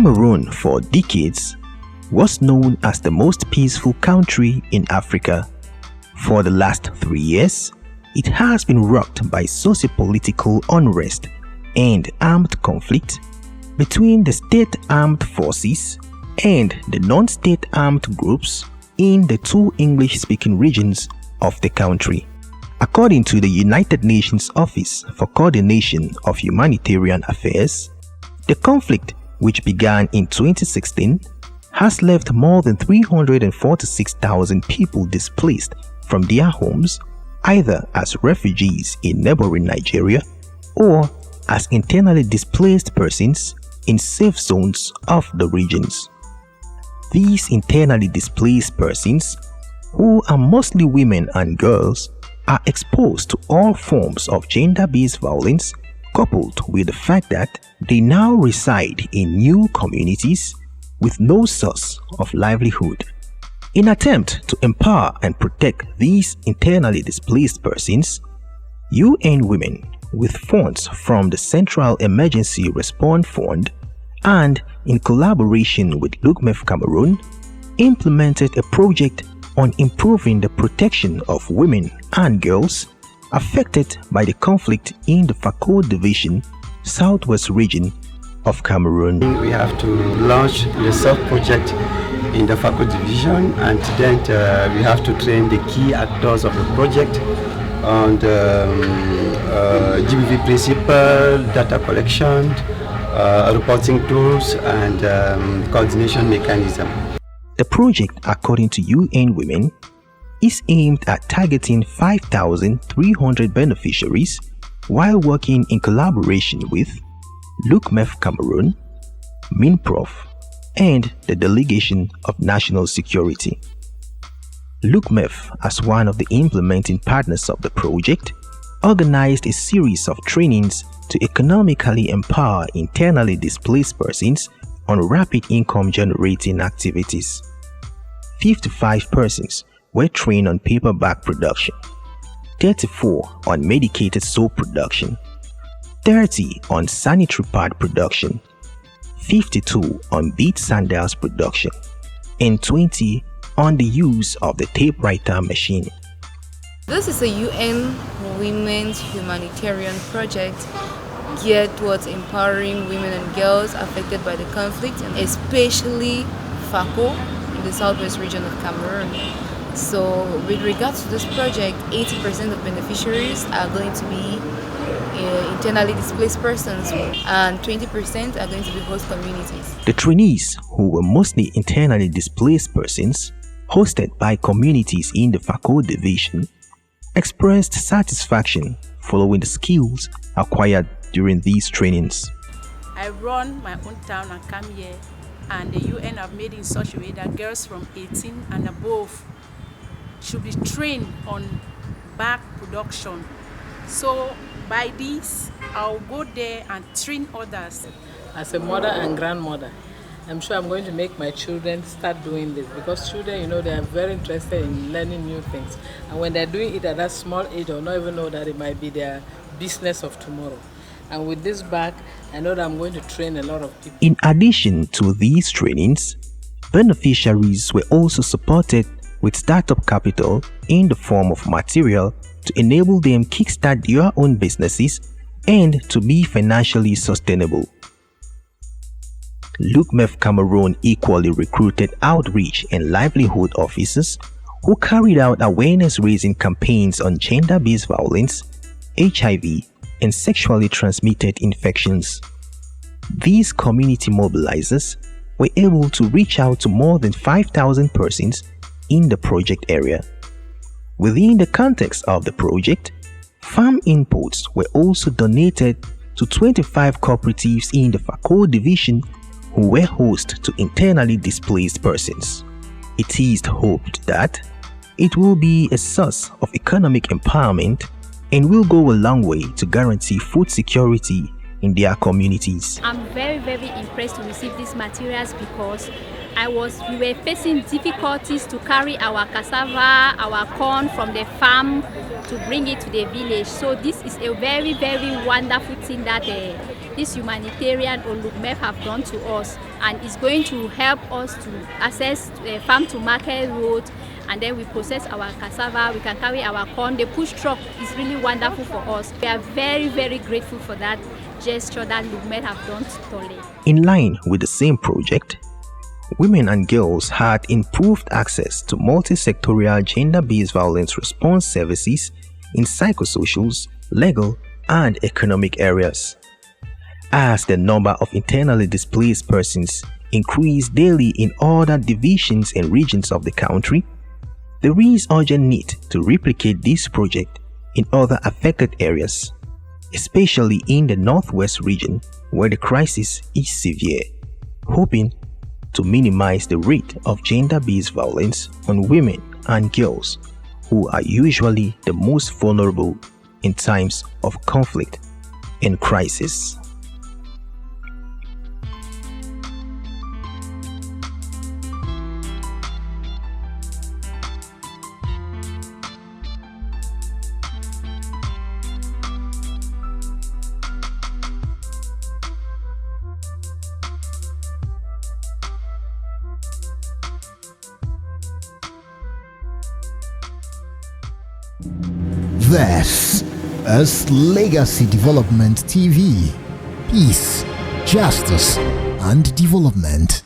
Cameroon, for decades, was known as the most peaceful country in Africa. For the last 3 years, it has been rocked by socio-political unrest and armed conflict between the state armed forces and the non-state armed groups in the two English-speaking regions of the country. According to the United Nations Office for Coordination of Humanitarian Affairs, the conflict, which began in 2016, has left more than 346,000 people displaced from their homes, either as refugees in neighboring Nigeria or as internally displaced persons in safe zones of the regions. These internally displaced persons, who are mostly women and girls, are exposed to all forms of gender-based violence, coupled with the fact that they now reside in new communities with no source of livelihood. In attempt to empower and protect these internally displaced persons, UNwomen, with funds from the Central Emergency Response Fund and in collaboration with UNwomen Cameroon, implemented a project on improving the protection of women and girls affected by the conflict in the Fako Division, southwest region of Cameroon. We have to launch the self-project in the Fako Division, and then we have to train the key actors of the project on the GBV principle, data collection, reporting tools, and coordination mechanism. The project, according to UNwomen, is aimed at targeting 5,300 beneficiaries while working in collaboration with UNwomen Cameroon, MINPROF, and the Delegation of National Security. UNwomen, as one of the implementing partners of the project, organized a series of trainings to economically empower internally displaced persons on rapid income generating activities. 55 persons were trained on paper bag production, 34 on medicated soap production, 30 on sanitary pad production, 52 on bead sandals production, and 20 on the use of the tape writer machine. This is a UN Women's humanitarian project geared towards empowering women and girls affected by the conflict, and especially Fako in the southwest region of Cameroon. So with regards to this project, 80% of beneficiaries are going to be internally displaced persons, and 20% are going to be host communities. The trainees, who were mostly internally displaced persons hosted by communities in the Fako Division, expressed satisfaction following the skills acquired during these trainings. I run my own town and come here, and the UN have made in such a way that girls from 18 and above should be trained on bag production. So by this, I'll go there and train others. As a mother and grandmother, I'm sure I'm going to make my children start doing this, because children, they are very interested in learning new things. And when they're doing it at that small age, they'll not even know that it might be their business of tomorrow. And with this bag, I know that I'm going to train a lot of people. In addition to these trainings, beneficiaries were also supported with startup capital in the form of material to enable them kickstart their own businesses and to be financially sustainable. UNwomen Cameroon equally recruited outreach and livelihood officers who carried out awareness-raising campaigns on gender-based violence, HIV, and sexually transmitted infections. These community mobilizers were able to reach out to more than 5,000 persons in the project area. Within the context of the project, farm inputs were also donated to 25 cooperatives in the Fako Division who were host to internally displaced persons. It is hoped that it will be a source of economic empowerment and will go a long way to guarantee food security in their communities. I'm very, very impressed to receive these materials because we were facing difficulties to carry our cassava, our corn from the farm to bring it to the village. So this is a very, very wonderful thing that this humanitarian UNwomen have done to us, and it's going to help us to access farm to market road, and then we process our cassava, we can carry our corn. The push truck is really wonderful for us. We are very, very grateful for that gesture that UNwomen have done to Tole. In line with the same project, women and girls had improved access to multi-sectorial gender-based violence response services in psychosocial, legal, and economic areas. As the number of internally displaced persons increased daily in other divisions and regions of the country, there is urgent need to replicate this project in other affected areas, especially in the Northwest region where the crisis is severe, hoping to minimize the rate of gender-based violence on women and girls, who are usually the most vulnerable in times of conflict and crisis. This is Legacy Development TV. Peace, justice, and development.